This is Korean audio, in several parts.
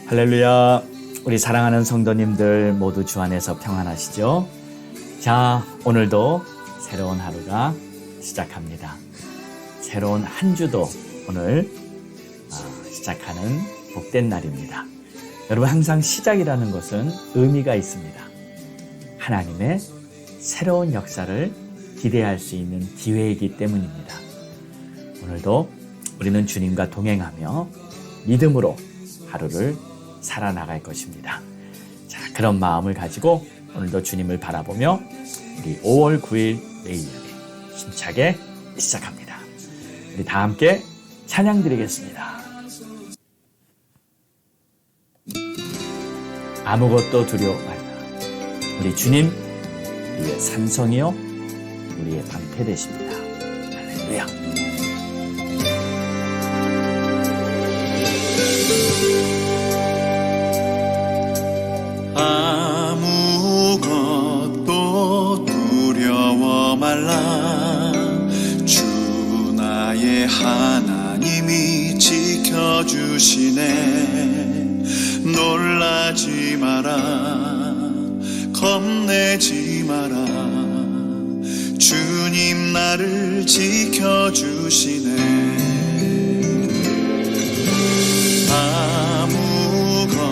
할렐루야. 우리 사랑하는 성도님들 모두 주 안에서 평안하시죠? 자, 오늘도 새로운 하루가 시작합니다. 새로운 한 주도 오늘 시작하는 복된 날입니다. 여러분, 항상 시작이라는 것은 의미가 있습니다. 하나님의 새로운 역사를 기대할 수 있는 기회이기 때문입니다. 오늘도 우리는 주님과 동행하며 믿음으로 하루를 살아나갈 것입니다. 자, 그런 마음을 가지고 오늘도 주님을 바라보며 우리 5월 9일 매일 예배 힘차게 시작합니다. 우리 다 함께 찬양 드리겠습니다. 아무것도 두려워 말라. 우리 주님, 우리의 산성이요 우리의 방패 되십니다. 할렐루야. 아무것도 두려워 말라. 주 나의 하나님이 지켜주시네. 놀라지 마라, 겁내지 마라. 주님 나를 지켜주시네.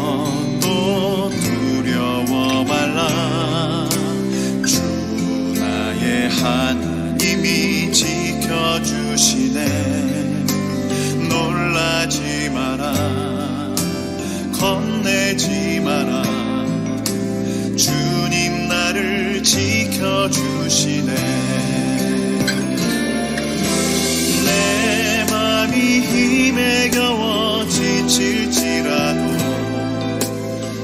아무것도 두려워 말라. 주 나의 하나님이 지켜주시네. 놀라지 마라, 겁내지 마라. 주님 나를 지켜주시네. 내 맘이 힘에 겨워 지칠지라도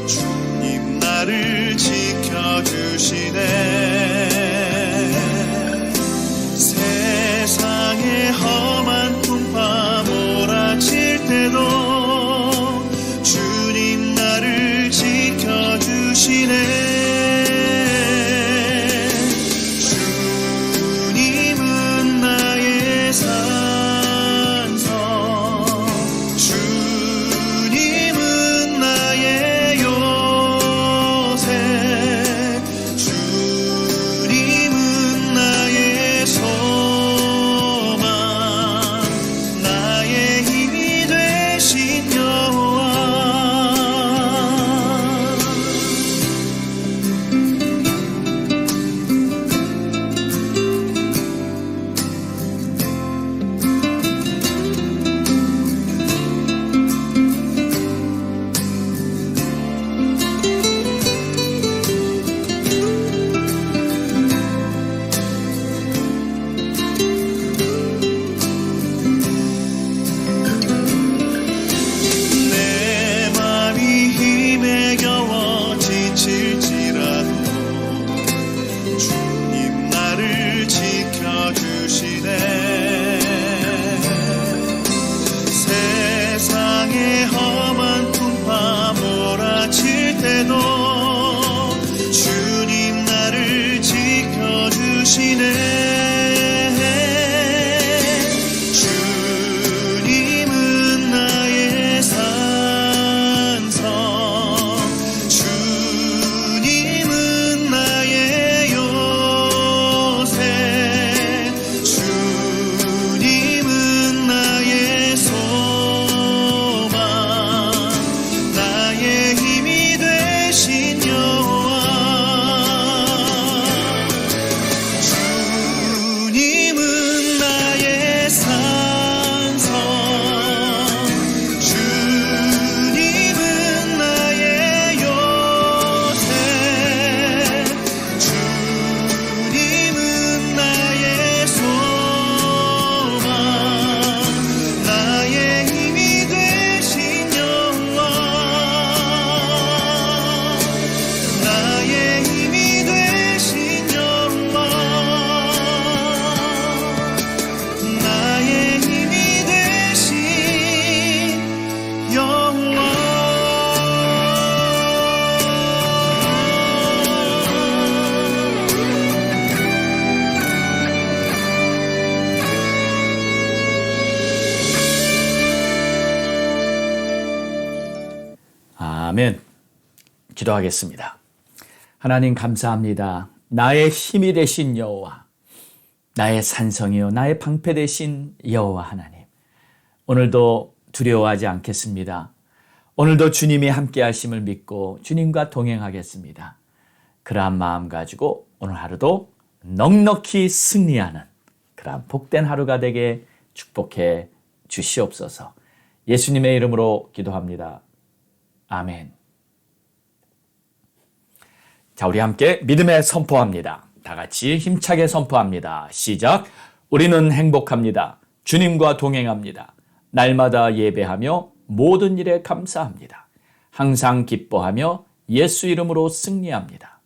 주님 나를 지켜주시네. 세상의 험한 풍파 몰아칠 때도 주님 나를 지켜주시네. 아멘. 기도하겠습니다. 하나님 감사합니다. 나의 힘이 되신 여호와, 나의 산성이요 나의 방패 되신 여호와 하나님, 오늘도 두려워하지 않겠습니다. 오늘도 주님이 함께 하심을 믿고 주님과 동행하겠습니다. 그러한 마음 가지고 오늘 하루도 넉넉히 승리하는 그러한 복된 하루가 되게 축복해 주시옵소서. 예수님의 이름으로 기도합니다. 아멘. 자, 우리 함께 믿음에 선포합니다. 다 같이 힘차게 선포합니다. 시작. 우리는 행복합니다. 주님과 동행합니다. 날마다 예배하며 모든 일에 감사합니다. 항상 기뻐하며 예수 이름으로 승리합니다.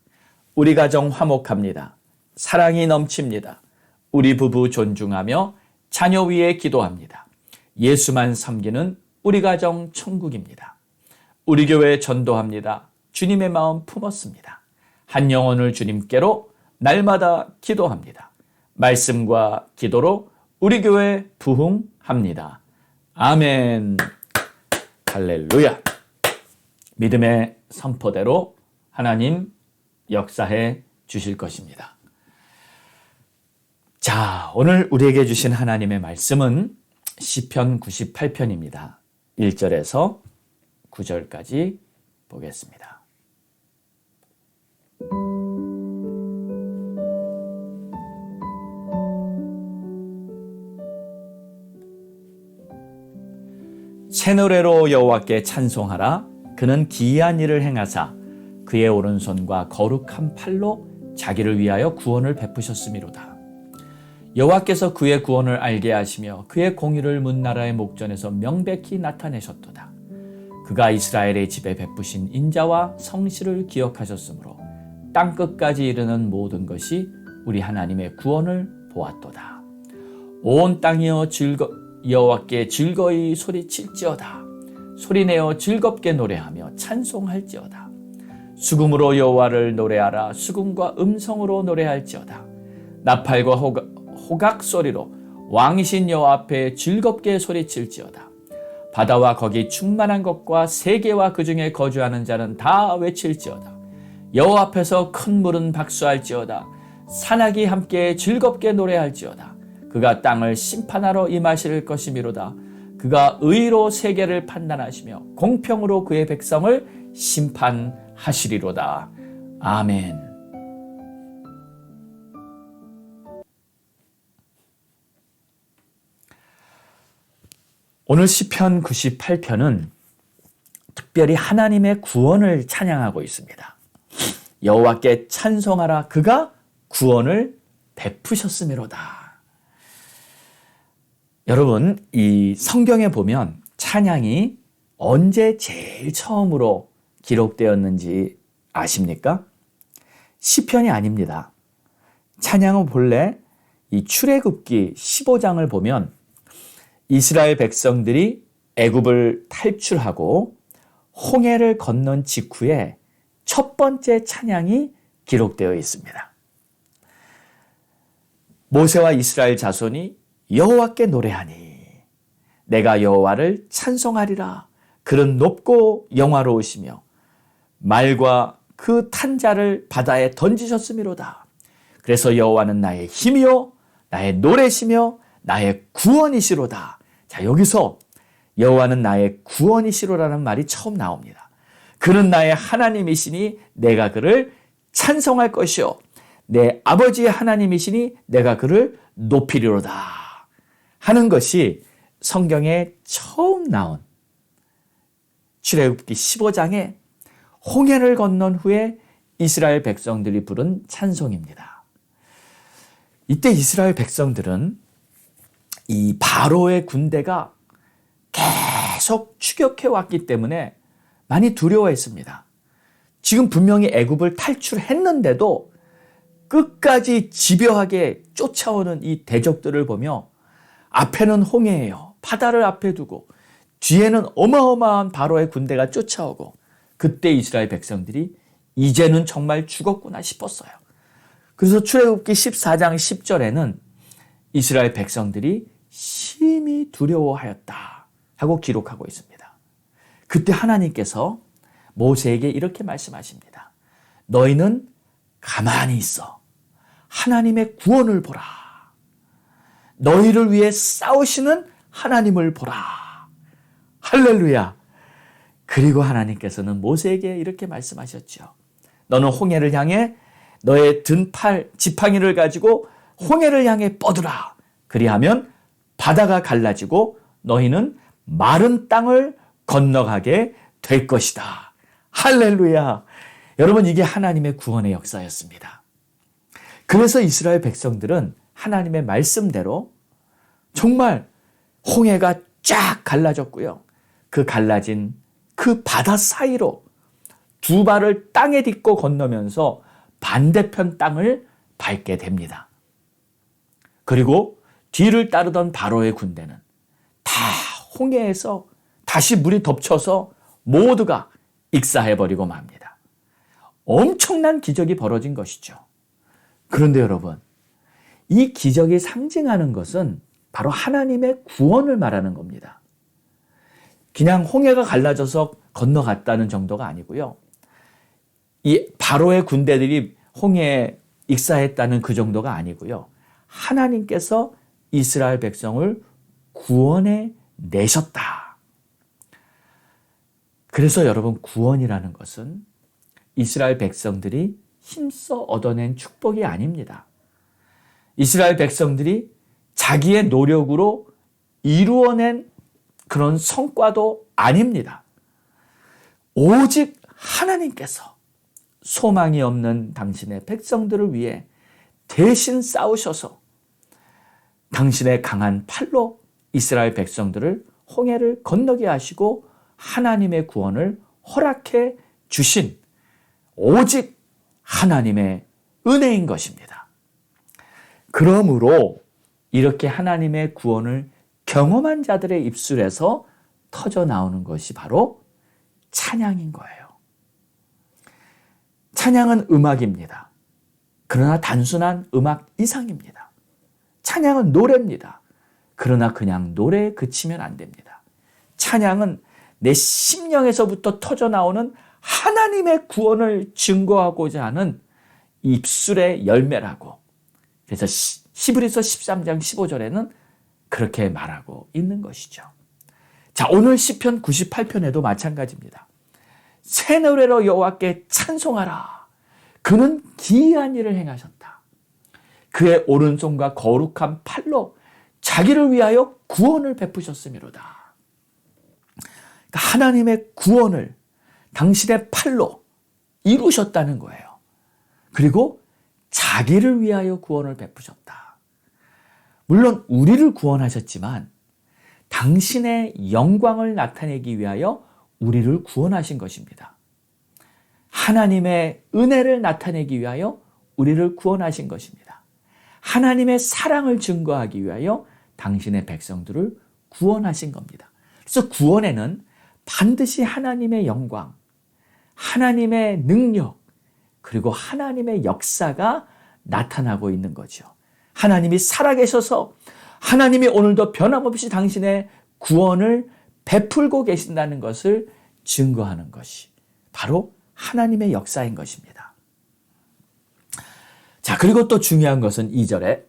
우리 가정 화목합니다. 사랑이 넘칩니다. 우리 부부 존중하며 자녀 위에 기도합니다. 예수만 섬기는 우리 가정 천국입니다. 우리 교회 전도합니다. 주님의 마음 품었습니다. 한 영혼을 주님께로 날마다 기도합니다. 말씀과 기도로 우리 교회 부흥합니다. 아멘. 할렐루야. 믿음의 선포대로 하나님 역사해 주실 것입니다. 자, 오늘 우리에게 주신 하나님의 말씀은 시편 98편입니다. 1절에서 9절까지 보겠습니다. 새 노래로 여호와께 찬송하라. 그는 기이한 일을 행하사 그의 오른손과 거룩한 팔로 자기를 위하여 구원을 베푸셨음이로다. 여호와께서 그의 구원을 알게 하시며 그의 공의를 문나라의 목전에서 명백히 나타내셨도다. 그가 이스라엘의 집에 베푸신 인자와 성실을 기억하셨으므로 땅끝까지 이르는 모든 것이 우리 하나님의 구원을 보았도다. 온 땅이여 여호와께 즐거이 소리칠지어다. 소리내어 즐겁게 노래하며 찬송할지어다. 수금으로 여호와를 노래하라. 수금과 음성으로 노래할지어다. 나팔과 호각 소리로 왕이신 여호와 앞에 즐겁게 소리칠지어다. 바다와 거기 충만한 것과 세계와 그 중에 거주하는 자는 다 외칠지어다. 여호와 앞에서 큰 물은 박수할지어다. 산악이 함께 즐겁게 노래할지어다. 그가 땅을 심판하러 임하실 것이미로다. 그가 의로 세계를 판단하시며 공평으로 그의 백성을 심판하시리로다. 아멘. 오늘 시편 98편은 특별히 하나님의 구원을 찬양하고 있습니다. 여호와께 찬송하라. 그가 구원을 베푸셨음이로다. 여러분, 이 성경에 보면 찬양이 언제 제일 처음으로 기록되었는지 아십니까? 시편이 아닙니다. 찬양은 본래 이 출애굽기 15장을 보면 이스라엘 백성들이 애굽을 탈출하고 홍해를 건넌 직후에 첫 번째 찬양이 기록되어 있습니다. 모세와 이스라엘 자손이 여호와께 노래하니 내가 여호와를 찬송하리라. 그는 높고 영화로우시며 말과 그 탄 자를 바다에 던지셨음이로다. 그래서 여호와는 나의 힘이요 나의 노래시며 나의 구원이시로다. 자, 여기서 여호와는 나의 구원이시로라는 말이 처음 나옵니다. 그는 나의 하나님이시니 내가 그를 찬송할 것이요 내 아버지의 하나님이시니 내가 그를 높이리로다 하는 것이 성경에 처음 나온 출애굽기 15장에 홍해를 건넌 후에 이스라엘 백성들이 부른 찬송입니다. 이때 이스라엘 백성들은 이 바로의 군대가 계속 추격해 왔기 때문에 많이 두려워했습니다. 지금 분명히 애굽을 탈출했는데도 끝까지 집요하게 쫓아오는 이 대적들을 보며 앞에는 홍해예요. 바다를 앞에 두고 뒤에는 어마어마한 바로의 군대가 쫓아오고 그때 이스라엘 백성들이 이제는 정말 죽었구나 싶었어요. 그래서 출애굽기 14장 10절에는 이스라엘 백성들이 심히 두려워하였다 하고 기록하고 있습니다. 그때 하나님께서 모세에게 이렇게 말씀하십니다. 너희는 가만히 있어. 하나님의 구원을 보라. 너희를 위해 싸우시는 하나님을 보라. 할렐루야. 그리고 하나님께서는 모세에게 이렇게 말씀하셨죠. 너는 홍해를 향해 너의 등팔 지팡이를 가지고 홍해를 향해 뻗으라. 그리하면 바다가 갈라지고 너희는 마른 땅을 건너가게 될 것이다. 할렐루야. 여러분, 이게 하나님의 구원의 역사였습니다. 그래서 이스라엘 백성들은 하나님의 말씀대로 정말 홍해가 쫙 갈라졌고요. 그 갈라진 그 바다 사이로 두 발을 땅에 딛고 건너면서 반대편 땅을 밟게 됩니다. 그리고 뒤를 따르던 바로의 군대는 다 홍해에서 다시 물이 덮쳐서 모두가 익사해버리고 맙니다. 엄청난 기적이 벌어진 것이죠. 그런데 여러분, 이 기적이 상징하는 것은 바로 하나님의 구원을 말하는 겁니다. 그냥 홍해가 갈라져서 건너갔다는 정도가 아니고요. 이 바로의 군대들이 홍해에 익사했다는 그 정도가 아니고요. 하나님께서 이스라엘 백성을 구원해 내셨다. 그래서 여러분, 구원이라는 것은 이스라엘 백성들이 힘써 얻어낸 축복이 아닙니다. 이스라엘 백성들이 자기의 노력으로 이루어낸 그런 성과도 아닙니다. 오직 하나님께서 소망이 없는 당신의 백성들을 위해 대신 싸우셔서 당신의 강한 팔로 이스라엘 백성들을 홍해를 건너게 하시고 하나님의 구원을 허락해 주신 오직 하나님의 은혜인 것입니다. 그러므로 이렇게 하나님의 구원을 경험한 자들의 입술에서 터져 나오는 것이 바로 찬양인 거예요. 찬양은 음악입니다. 그러나 단순한 음악 이상입니다. 찬양은 노래입니다. 그러나 그냥 노래에 그치면 안 됩니다. 찬양은 내 심령에서부터 터져 나오는 하나님의 구원을 증거하고자 하는 입술의 열매라고. 그래서 히브리서 13장 15절에는 그렇게 말하고 있는 것이죠. 자, 오늘 시편 98편에도 마찬가지입니다. 새 노래로 여호와께 찬송하라. 그는 기이한 일을 행하셨다. 그의 오른손과 거룩한 팔로 자기를 위하여 구원을 베푸셨음이로다. 그러니까 하나님의 구원을 당신의 팔로 이루셨다는 거예요. 그리고 자기를 위하여 구원을 베푸셨다. 물론 우리를 구원하셨지만 당신의 영광을 나타내기 위하여 우리를 구원하신 것입니다. 하나님의 은혜를 나타내기 위하여 우리를 구원하신 것입니다. 하나님의 사랑을 증거하기 위하여 당신의 백성들을 구원하신 겁니다. 그래서 구원에는 반드시 하나님의 영광, 하나님의 능력, 그리고 하나님의 역사가 나타나고 있는 거죠. 하나님이 살아계셔서 하나님이 오늘도 변함없이 당신의 구원을 베풀고 계신다는 것을 증거하는 것이 바로 하나님의 역사인 것입니다. 자, 그리고 또 중요한 것은 2절에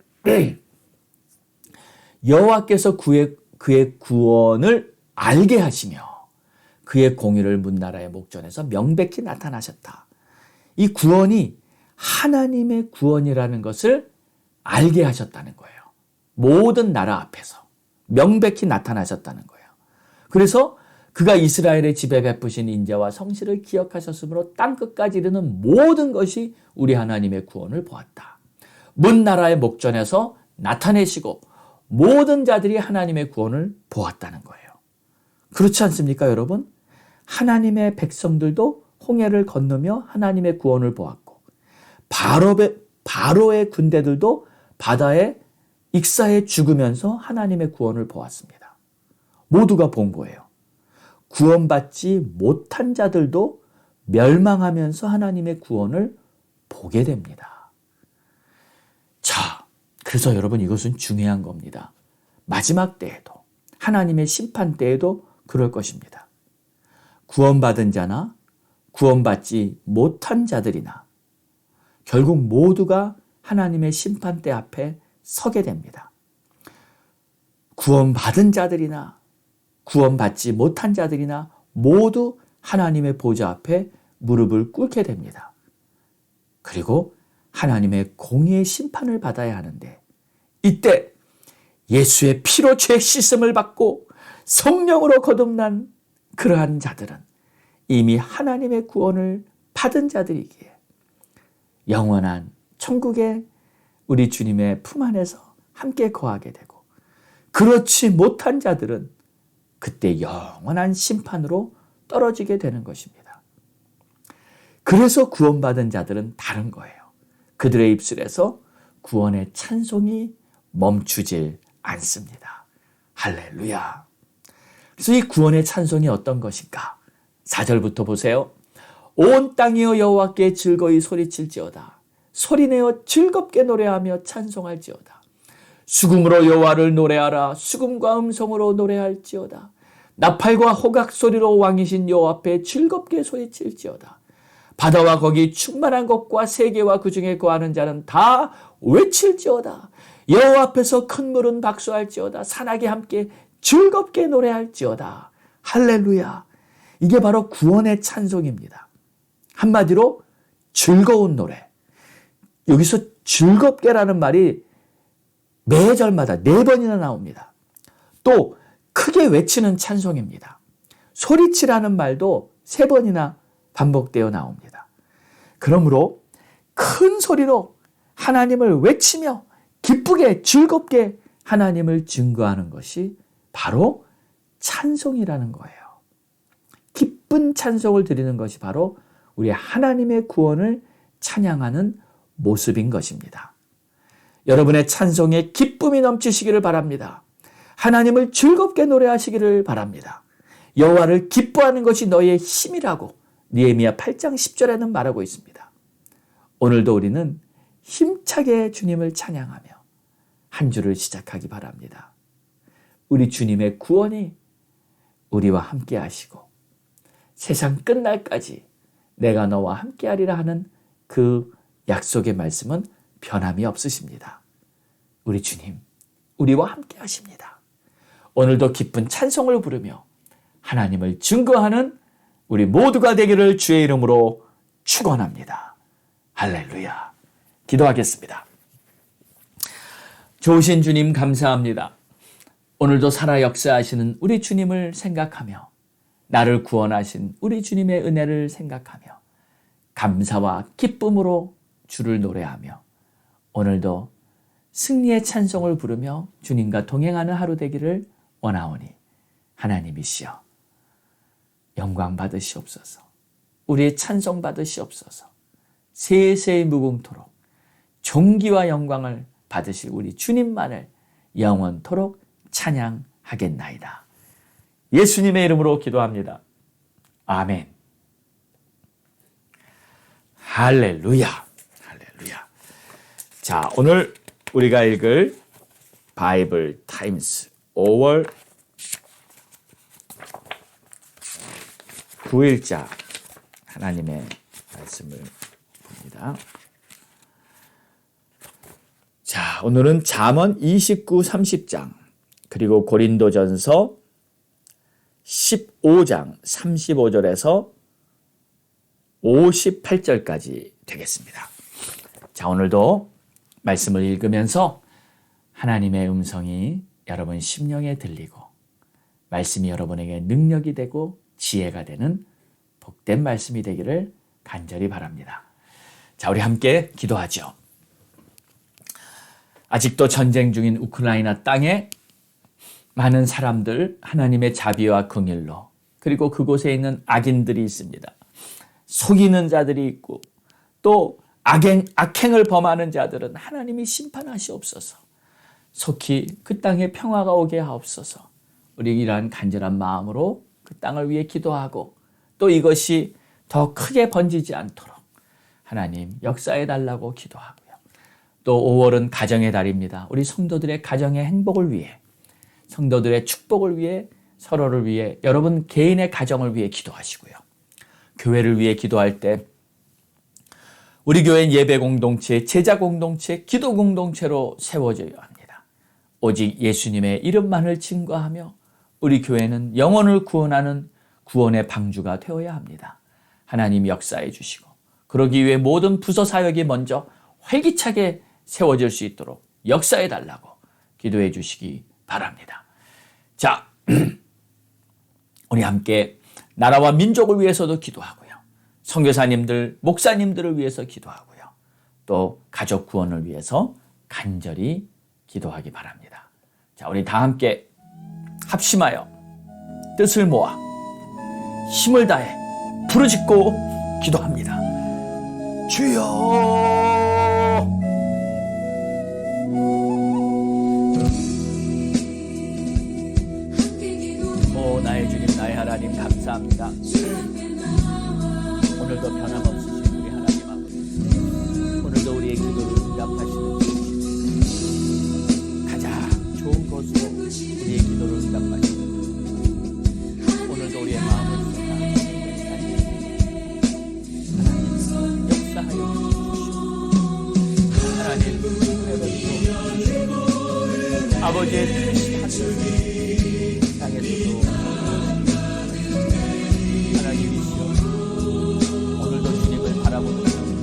여호와께서 그의 구원을 알게 하시며 그의 공의를 문나라의 목전에서 명백히 나타나셨다. 이 구원이 하나님의 구원이라는 것을 알게 하셨다는 거예요. 모든 나라 앞에서 명백히 나타나셨다는 거예요. 그래서 그가 이스라엘의 집에 베푸신 인자와 성실을 기억하셨으므로 땅끝까지 이르는 모든 것이 우리 하나님의 구원을 보았다. 문나라의 목전에서 나타내시고 모든 자들이 하나님의 구원을 보았다는 거예요. 그렇지 않습니까, 여러분? 하나님의 백성들도 홍해를 건너며 하나님의 구원을 보았고 바로의 군대들도 바다에 익사해 죽으면서 하나님의 구원을 보았습니다. 모두가 본 거예요. 구원받지 못한 자들도 멸망하면서 하나님의 구원을 보게 됩니다. 자, 그래서 여러분, 이것은 중요한 겁니다. 마지막 때에도, 하나님의 심판 때에도 그럴 것입니다. 구원받은 자나 구원받지 못한 자들이나 결국 모두가 하나님의 심판대 앞에 서게 됩니다. 구원받은 자들이나 구원받지 못한 자들이나 모두 하나님의 보좌 앞에 무릎을 꿇게 됩니다. 그리고 하나님의 공의의 심판을 받아야 하는데, 이때 예수의 피로 죄 씻음을 받고 성령으로 거듭난 그러한 자들은 이미 하나님의 구원을 받은 자들이기에 영원한 천국에 우리 주님의 품 안에서 함께 거하게 되고, 그렇지 못한 자들은 그때 영원한 심판으로 떨어지게 되는 것입니다. 그래서 구원받은 자들은 다른 거예요. 그들의 입술에서 구원의 찬송이 멈추질 않습니다. 할렐루야. 그래서 이 구원의 찬송이 어떤 것인가? 4절부터 보세요. 온 땅이여 여호와께 즐거이 소리칠지어다. 소리내어 즐겁게 노래하며 찬송할지어다. 수금으로 여호와를 노래하라. 수금과 음성으로 노래할지어다. 나팔과 호각 소리로 왕이신 여호와 앞에 즐겁게 소리칠지어다. 바다와 거기 충만한 것과 세계와 그 중에 거하는 자는 다 외칠지어다. 여호와 앞에서 큰 물은 박수할지어다. 산악이 함께 즐겁게 노래할지어다. 할렐루야. 이게 바로 구원의 찬송입니다. 한마디로 즐거운 노래. 여기서 즐겁게라는 말이 매 절마다 4번이나 나옵니다. 또 크게 외치는 찬송입니다. 소리치라는 말도 3번이나 반복되어 나옵니다. 그러므로 큰 소리로 하나님을 외치며 기쁘게 즐겁게 하나님을 증거하는 것이 바로 찬송이라는 거예요. 기쁜 찬송을 드리는 것이 바로 우리 하나님의 구원을 찬양하는 모습인 것입니다. 여러분의 찬송에 기쁨이 넘치시기를 바랍니다. 하나님을 즐겁게 노래하시기를 바랍니다. 여호와를 기뻐하는 것이 너희의 힘이라고 느헤미야 8장 10절에는 말하고 있습니다. 오늘도 우리는 힘차게 주님을 찬양하며 한 주를 시작하기 바랍니다. 우리 주님의 구원이 우리와 함께 하시고 세상 끝날까지 내가 너와 함께 하리라 하는 그 약속의 말씀은 변함이 없으십니다. 우리 주님, 우리와 함께 하십니다. 오늘도 기쁜 찬송을 부르며 하나님을 증거하는 우리 모두가 되기를 주의 이름으로 축원합니다. 할렐루야. 기도하겠습니다. 좋으신 주님 감사합니다. 오늘도 살아 역사하시는 우리 주님을 생각하며 나를 구원하신 우리 주님의 은혜를 생각하며 감사와 기쁨으로 주를 노래하며 오늘도 승리의 찬송을 부르며 주님과 동행하는 하루 되기를 원하오니 하나님이시여 영광 받으시옵소서. 우리의 찬송 받으시옵소서. 세세히 무궁토록 존귀와 영광을 받으실 우리 주님만을 영원토록 찬양하겠나이다. 예수님의 이름으로 기도합니다. 아멘. 할렐루야. 할렐루야. 자, 오늘 우리가 읽을 바이블 타임스 5월 9일자 하나님의 말씀을 봅니다. 자, 오늘은 잠언 29, 30장 그리고 고린도전서 15장 35절에서 58절까지 되겠습니다. 자, 오늘도 말씀을 읽으면서 하나님의 음성이 여러분 심령에 들리고 말씀이 여러분에게 능력이 되고 지혜가 되는 복된 말씀이 되기를 간절히 바랍니다. 자, 우리 함께 기도하죠. 아직도 전쟁 중인 우크라이나 땅에 많은 사람들 하나님의 자비와 긍휼로 그리고 그곳에 있는 악인들이 있습니다. 속이는 자들이 있고 또 악행을 범하는 자들은 하나님이 심판하시옵소서. 속히 그 땅에 평화가 오게 하옵소서. 우리 이러한 간절한 마음으로 그 땅을 위해 기도하고 또 이것이 더 크게 번지지 않도록 하나님 역사해 달라고 기도하고요. 또 5월은 가정의 달입니다. 우리 성도들의 가정의 행복을 위해 성도들의 축복을 위해 서로를 위해 여러분 개인의 가정을 위해 기도하시고요. 교회를 위해 기도할 때 우리 교회는 예배 공동체, 제자 공동체, 기도 공동체로 세워져야 합니다. 오직 예수님의 이름만을 증거하며 우리 교회는 영혼을 구원하는 구원의 방주가 되어야 합니다. 하나님 역사해 주시고 그러기 위해 모든 부서 사역이 먼저 활기차게 세워질 수 있도록 역사해 달라고 기도해 주시기 바랍니다. 자, 우리 함께 나라와 민족을 위해서도 기도하고요. 선교사님들, 목사님들을 위해서 기도하고요. 또 가족 구원을 위해서 간절히 기도하기 바랍니다. 자, 우리 다 함께 합심하여 뜻을 모아 힘을 다해 부르짖고 기도합니다. 주여! 오 나의 주님, 나의 하나님 감사합니다. 오늘도 변함없으신 우리 하나님 아버지, 오늘도 우리의 기도를 응답하시는 주님, 가장 좋은 것으로 우리의 기도를 응답하시는 주님, 오늘도 우리의 마음을 쏟아 하나님 역사하여 주시옵소서. 하나님 은혜를 아버지의 뜻이 하늘 땅에서도 하나님이시여 오늘도 주님을 바라보는 하늘을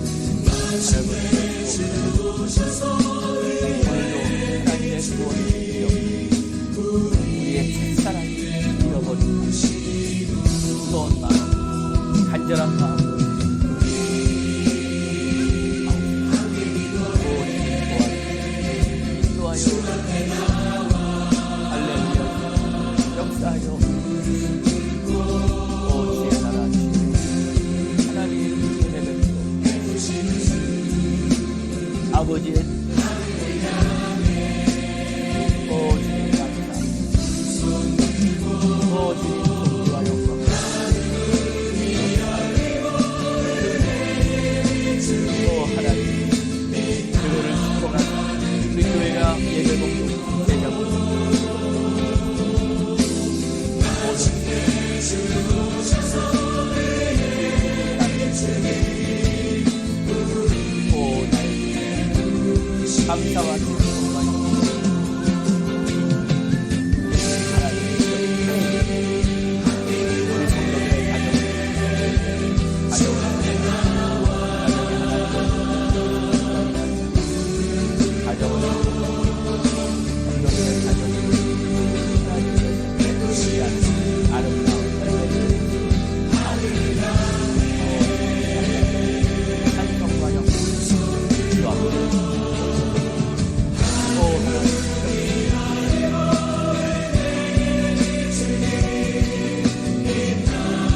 보시옵소서. 오늘도 하나님의 구원을 잃어버리고 우리의 첫사랑을 잃어버리고 무거운 마음, 간절한 마음으로 아버지의 주님 감사합니다. 주님 존귀와 영광 하나님 교회를 축복하는 우리 교회가 예배 공동 제자 공동 감사와 축복과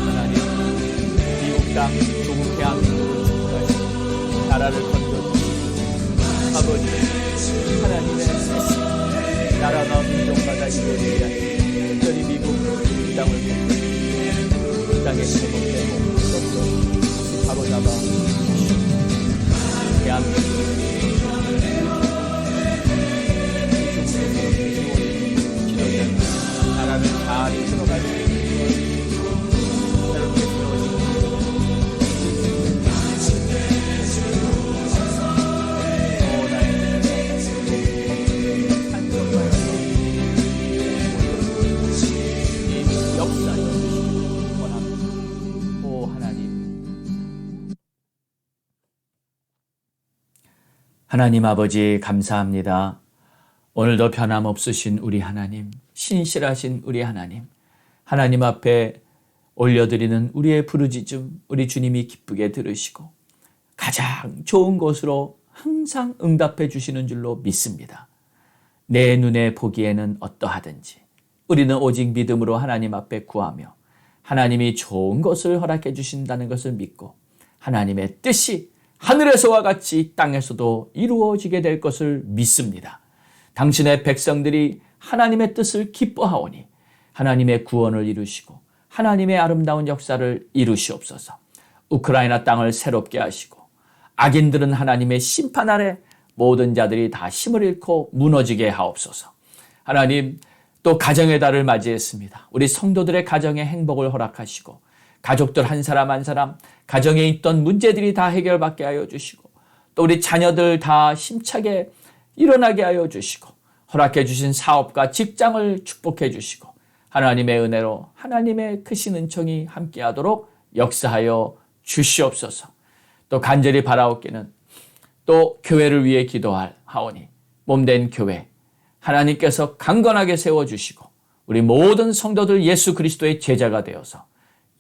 하나님 우리 성도들의 조국 대한민국을 축복하시고 나라를 건져주시고 아버지 하나님의 뜻이 나라가 민족마다 이루어지게 하시고 특별히 미국 이 땅을 건져주시고 이 땅의 회복되고 그것도 바로잡아 대한민국을 나라를 잘 이끌어갈 수 있는 하나님 아버지 감사합니다. 오늘도 변함없으신 우리 하나님, 신실하신 우리 하나님, 하나님 앞에 올려드리는 우리의 부르짖음 우리 주님이 기쁘게 들으시고 가장 좋은 것으로 항상 응답해 주시는 줄로 믿습니다. 내 눈에 보기에는 어떠하든지 우리는 오직 믿음으로 하나님 앞에 구하며 하나님이 좋은 것을 허락해 주신다는 것을 믿고 하나님의 뜻이 하늘에서와 같이 땅에서도 이루어지게 될 것을 믿습니다. 당신의 백성들이 하나님의 뜻을 기뻐하오니 하나님의 구원을 이루시고 하나님의 아름다운 역사를 이루시옵소서. 우크라이나 땅을 새롭게 하시고 악인들은 하나님의 심판 아래 모든 자들이 다 힘을 잃고 무너지게 하옵소서. 하나님 또 가정의 달을 맞이했습니다. 우리 성도들의 가정에 행복을 허락하시고 가족들 한 사람 한 사람 가정에 있던 문제들이 다 해결받게 하여 주시고 또 우리 자녀들 다 힘차게 일어나게 하여 주시고 허락해 주신 사업과 직장을 축복해 주시고 하나님의 은혜로 하나님의 크신 은총이 함께하도록 역사하여 주시옵소서. 또 간절히 바라옵기는 또 교회를 위해 기도하오니 몸된 교회 하나님께서 강건하게 세워주시고 우리 모든 성도들 예수 그리스도의 제자가 되어서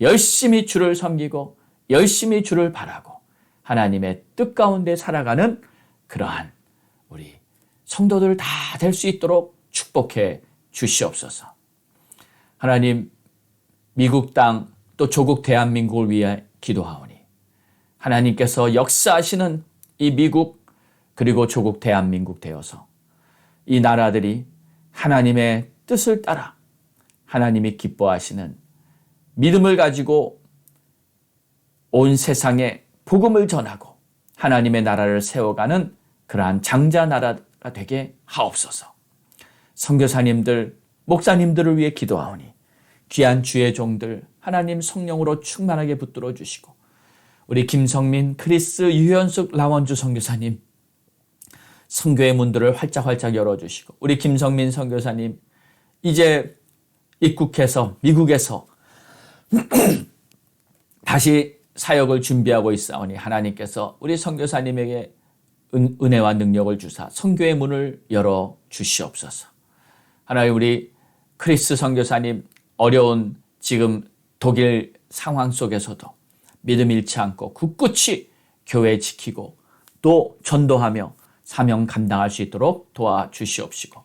열심히 주를 섬기고 열심히 주를 바라고 하나님의 뜻 가운데 살아가는 그러한 우리 성도들 다 될 수 있도록 축복해 주시옵소서. 하나님, 미국 땅 또 조국 대한민국을 위해 기도하오니 하나님께서 역사하시는 이 미국 그리고 조국 대한민국 되어서 이 나라들이 하나님의 뜻을 따라 하나님이 기뻐하시는 믿음을 가지고 온 세상에 복음을 전하고 하나님의 나라를 세워가는 그러한 장자 나라가 되게 하옵소서. 선교사님들, 목사님들을 위해 기도하오니 귀한 주의 종들 하나님 성령으로 충만하게 붙들어 주시고 우리 김성민, 크리스, 유현숙, 라원주 선교사님 선교의 문들을 활짝활짝 열어주시고 우리 김성민 선교사님 이제 입국해서 미국에서 다시 사역을 준비하고 있사오니 하나님께서 우리 선교사님에게 은혜와 능력을 주사 선교의 문을 열어 주시옵소서. 하나님 우리 크리스 선교사님 어려운 지금 독일 상황 속에서도 믿음 잃지 않고 굳굳이 교회 지키고 또 전도하며 사명 감당할 수 있도록 도와주시옵시고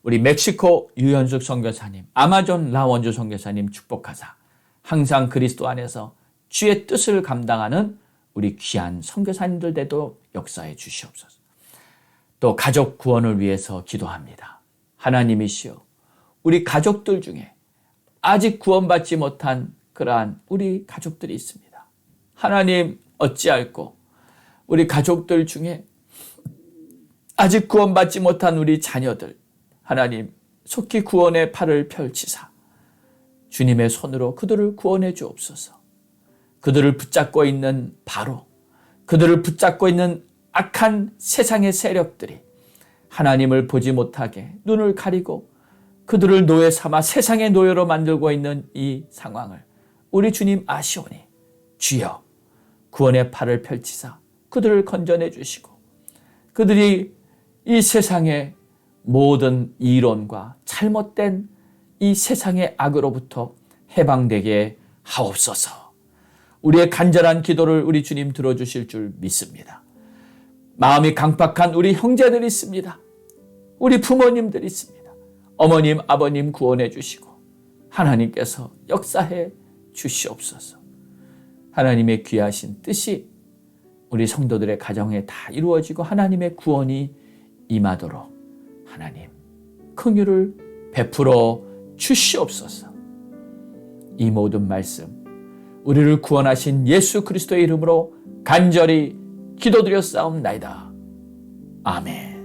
우리 멕시코 유현숙 선교사님, 아마존 라원주 선교사님 축복하사 항상 그리스도 안에서 주의 뜻을 감당하는 우리 귀한 선교사님들 대도 역사해 주시옵소서. 또 가족 구원을 위해서 기도합니다. 하나님이시여 우리 가족들 중에 아직 구원받지 못한 그러한 우리 가족들이 있습니다. 하나님 어찌할꼬 우리 가족들 중에 아직 구원받지 못한 우리 자녀들 하나님 속히 구원의 팔을 펼치사 주님의 손으로 그들을 구원해 주옵소서. 그들을 붙잡고 있는 바로 그들을 붙잡고 있는 악한 세상의 세력들이 하나님을 보지 못하게 눈을 가리고 그들을 노예 삼아 세상의 노예로 만들고 있는 이 상황을 우리 주님 아시오니 주여 구원의 팔을 펼치사 그들을 건져내 주시고 그들이 이 세상의 모든 이론과 잘못된 이 세상의 악으로부터 해방되게 하옵소서. 우리의 간절한 기도를 우리 주님 들어주실 줄 믿습니다. 마음이 강팍한 우리 형제들이 있습니다. 우리 부모님들이 있습니다. 어머님, 아버님 구원해 주시고 하나님께서 역사해 주시옵소서. 하나님의 귀하신 뜻이 우리 성도들의 가정에 다 이루어지고 하나님의 구원이 임하도록 하나님 긍휼을 베풀어 주시옵소서. 이 모든 말씀 우리를 구원하신 예수 그리스도의 이름으로 간절히 기도드렸사옵나이다. 아멘.